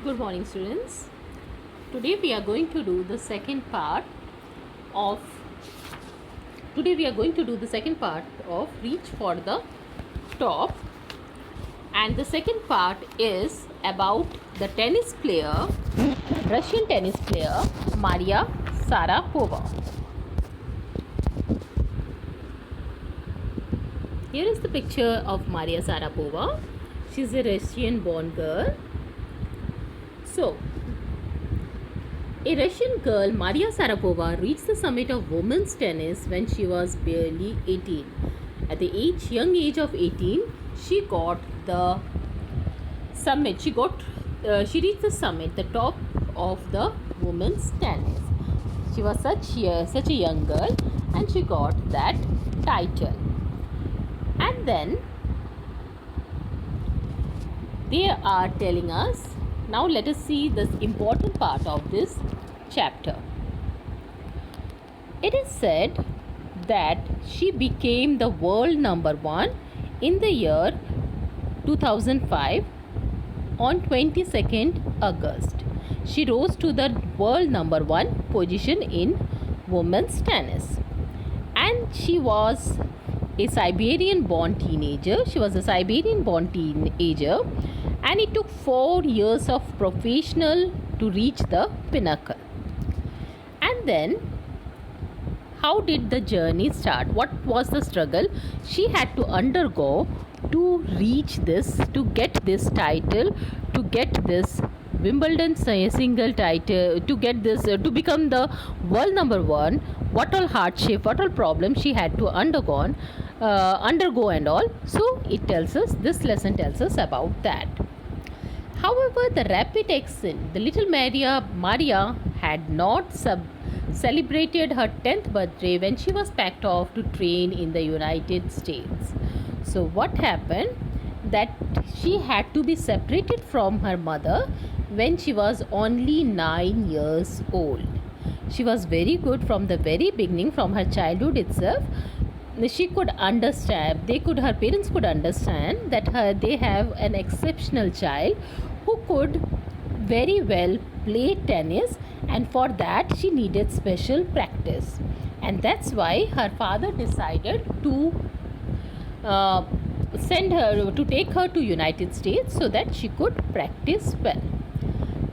Good morning, students. Today we are going to do the second part of Reach for the Top, and the second part is about the Russian tennis player Maria Sharapova. Here is the picture of Maria Sharapova. She is a Russian-born girl. So, a Russian girl, Maria Sharapova, reached the summit of women's tennis when she was barely 18. At the young age of 18, she got the summit. She reached the summit, the top of the women's tennis. She was such a young girl, and she got that title. And then they are telling us. Now let us see this important part of this chapter. It is said that she became the world number one in the year 2005 on 22nd August. She rose to the world number one position in women's tennis. And she was a Siberian-born teenager. And it took 4 years of professional to reach the pinnacle. And then, how did the journey start? What was the struggle she had to undergo to reach this, to get this title, to get this Wimbledon single title, to get this, to become the world number one? What all hardship, what all problems she had to undergo and all. So this lesson tells us about that. However, the rapid accent, the little Maria had not celebrated her 10th birthday when she was packed off to train in the United States. So what happened? That she had to be separated from her mother when she was only 9 years old. She was very good from the very beginning, from her childhood itself. She could understand, her parents could understand that they have an exceptional child who could very well play tennis, and for that she needed special practice. And that's why her father decided to take her to United States so that she could practice well.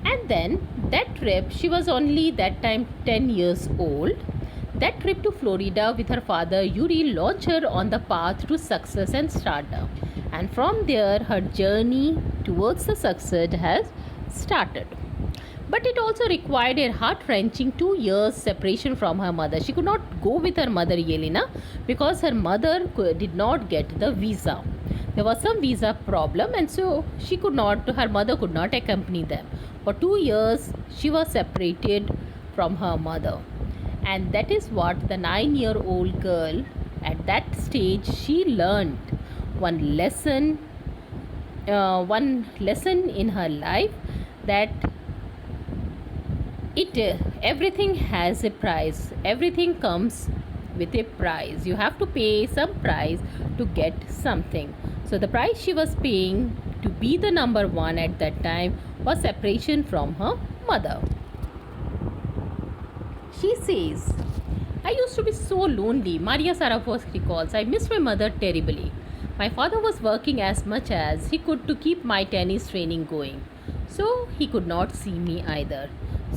And then that trip, she was only that time 10 years old. That trip to Florida with her father Yuri launched her on the path to success and stardom. And from there, her journey towards the success has started. But it also required a heart-wrenching 2 years separation from her mother. She could not go with her mother Yelena because her mother did not get the visa. There was some visa problem, and so her mother could not accompany them. For 2 years, she was separated from her mother. And that is what the 9-year-old girl at that stage, she learned one lesson in her life, that everything has a price. Everything comes with a price. You have to pay some price to get something. So the price she was paying to be the number one at that time was separation from her mother. She says, "I used to be so lonely," Maria Sharapova recalls. "I missed my mother terribly. My father was working as much as he could to keep my tennis training going, so he could not see me either."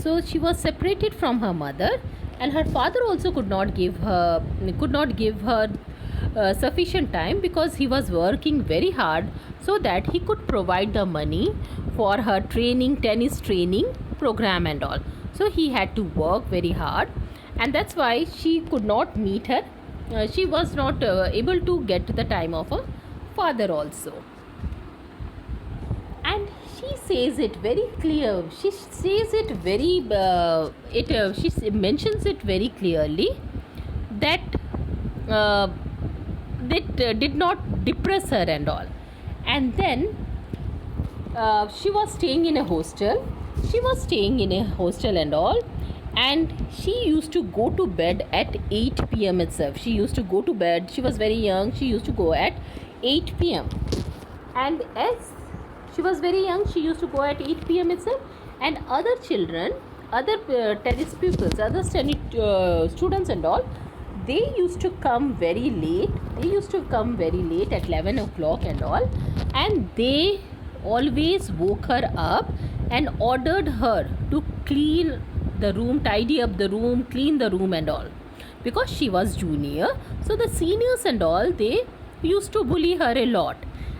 So she was separated from her mother, and her father also could not give her sufficient time, because he was working very hard so that he could provide the money for her tennis training program and all. So he had to work very hard, and that's why she could not meet her. She was not able to get the time of her father also. And she says it very clear. She says it very. She mentions it very clearly that did not depress her and all. And then she was staying in a hostel. And all. And she used to go to bed at 8 p.m. itself. She used to go to bed. She was very young. She used to go at 8 p.m. And as She was very young. She used to go at 8 p.m. itself, and other children, other tennis pupils, other tennis students and all, they used to come very late. They used to come very late at 11 o'clock and all, and they always woke her up and ordered her to clean the room, tidy up the room, clean the room and all, because she was junior. So the seniors and all, they used to bully her a lot.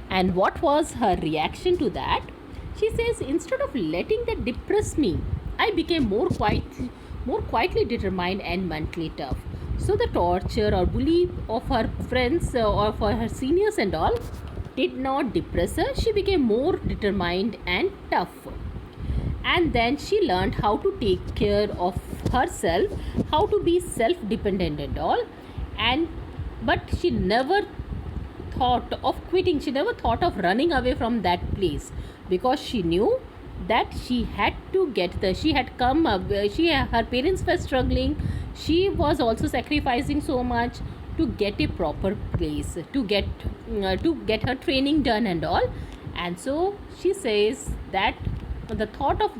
And what was her reaction to that? She says, instead of letting that depress me, I became more quietly determined and mentally tough. So the torture or bully of her friends or for her seniors and all did not depress her. She became more determined and tough. And then she learned how to take care of herself, how to be self dependent and all. And but she never thought of quitting. She never thought of running away from that place, because she knew that she had to get the she had come up, her parents were struggling. She was also sacrificing so much to get a proper place, to get her training done and all. And so she says that the thought of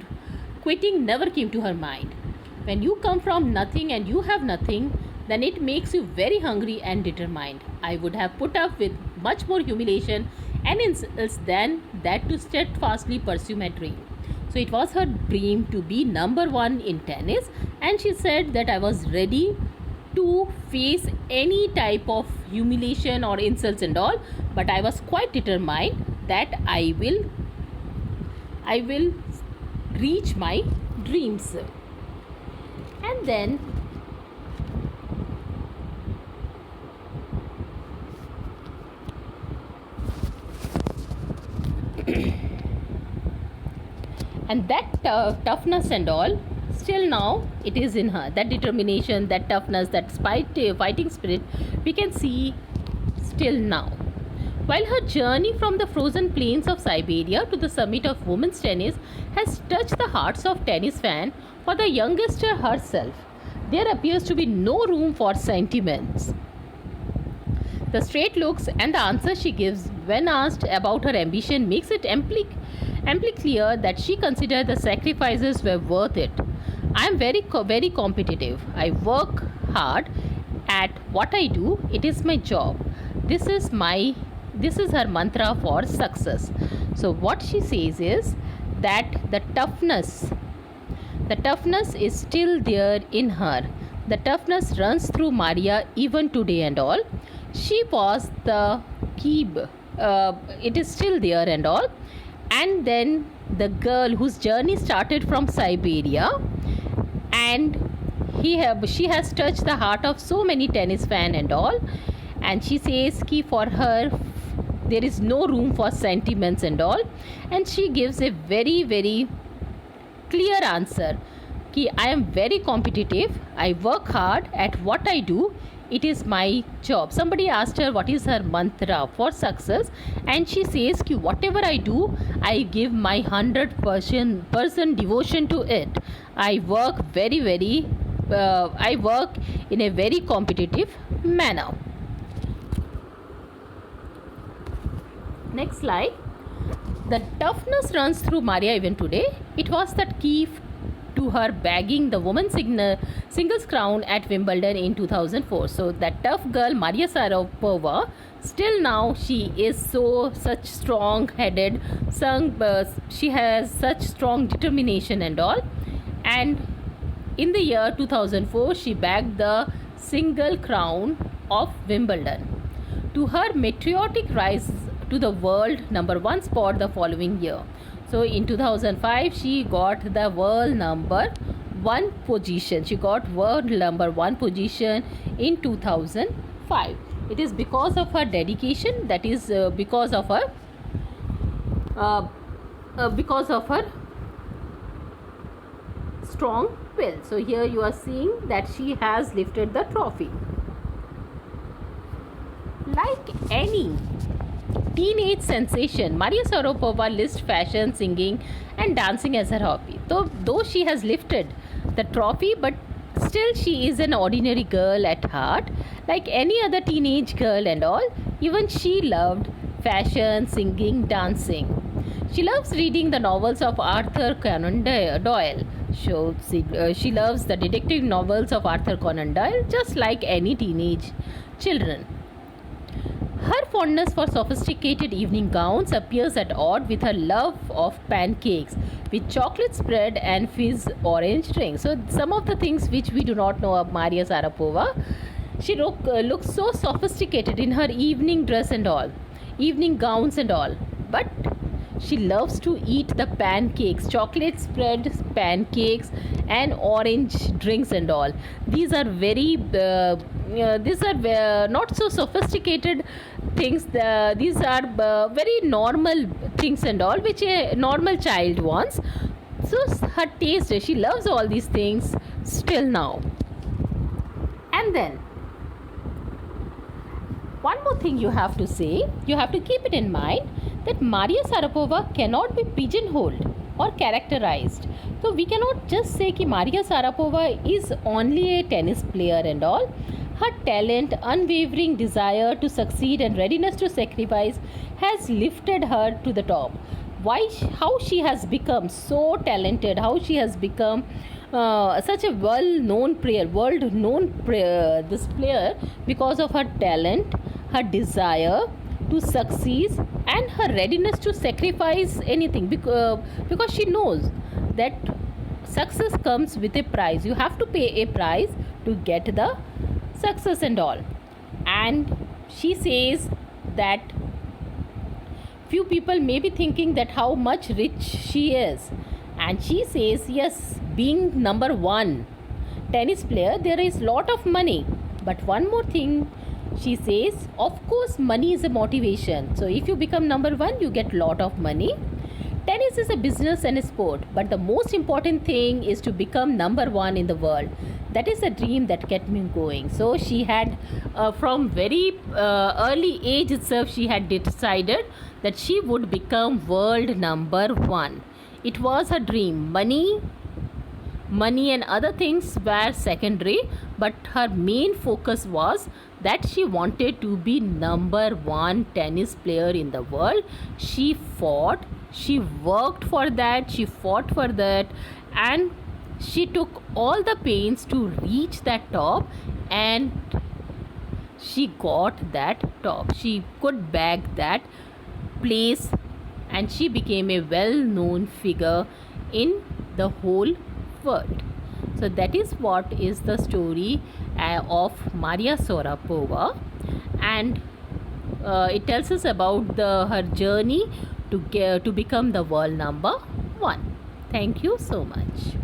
quitting never came to her mind. When you come from nothing and you have nothing, then it makes you very hungry and determined. I would have put up with much more humiliation and insults than that to steadfastly pursue my dream. So it was her dream to be number one in tennis, and she said that I was ready to face any type of humiliation or insults and all, but I was quite determined that I will reach my dreams. And then and that toughness and all, still now it is in her, that determination, that toughness, that fighting spirit, we can see still now. While her journey from the frozen plains of Siberia to the summit of women's tennis has touched the hearts of tennis fans, for the youngster herself, there appears to be no room for sentiments. The straight looks and the answers she gives when asked about her ambition makes it amply clear that she considered the sacrifices were worth it. I am very competitive. I work hard at what I do. It is my job. This is her mantra for success. So what she says is that the toughness is still there in her. The toughness runs through Maria even today and all. She was the key. It is still there and all. And then the girl whose journey started from Siberia, and she has touched the heart of so many tennis fans and all. And she says ki for her there is no room for sentiments and all. And she gives a very clear answer ki I am very competitive. I work hard at what I do. It is my job. Somebody asked her what is her mantra for success, and she says ki whatever I do, I give my 100% devotion to it. I work I work in a very competitive manner. Next slide. The toughness runs through Maria even today. It was that key to her bagging the women's singles crown at Wimbledon in 2004. So that tough girl Maria Sharapova, still now she is such strong-headed. She has such strong determination and all. And in the year 2004, she bagged the single crown of Wimbledon. To her meteoric rise to the world number one spot the following year. So in 2005, she got the world number one position. She got world number one position in 2005. It is because of her dedication. That is because of her strong will. So here you are seeing that she has lifted the trophy. Like any teenage sensation, Maria Sharapova lists fashion, singing and dancing as her hobby. Though she has lifted the trophy, but still she is an ordinary girl at heart, like any other teenage girl and all. Even she loved fashion, singing, dancing. She loves reading the novels of Arthur Conan Doyle. She loves the detective novels of Arthur Conan Doyle just like any teenage children. Her fondness for sophisticated evening gowns appears at odds with her love of pancakes with chocolate spread and fizz orange drink. So, some of the things which we do not know of Maria Sharapova, she looks so sophisticated in her evening dress and all, evening gowns and all. But she loves to eat the pancakes, chocolate spread pancakes, and orange drinks and all. These are not so sophisticated things. These are very normal things and all, which a normal child wants. So her taste, she loves all these things still now. And then one more thing you have to say, you have to keep it in mind that Maria Sharapova cannot be pigeonholed or characterized. So we cannot just say that Maria Sharapova is only a tennis player and all. Her talent, unwavering desire to succeed and readiness to sacrifice has lifted her to the top. How she has become so talented, how she has become such a world-known player, this player, because of her talent, her desire to succeed, and her readiness to sacrifice anything, because she knows that success comes with a price. You have to pay a price to get the success and all. And she says that few people may be thinking that how much rich she is, and she says yes, being number one tennis player, there is lot of money. But one more thing, she says, of course money is a motivation. So if you become number one, you get lot of money. Tennis is a business and a sport, but the most important thing is to become number one in the world. That is a dream that kept me going. So she had from very early age itself, she had decided that she would become world number one. It was her dream. Money and other things were secondary, but her main focus was that she wanted to be number one tennis player in the world. She fought, she worked for that, she fought for that, and she took all the pains to reach that top, and she got that top. She could bag that place, and she became a well-known figure in the whole world. So that is what is the story of Maria Sharapova, and it tells us about her journey to become the world number one. Thank you so much.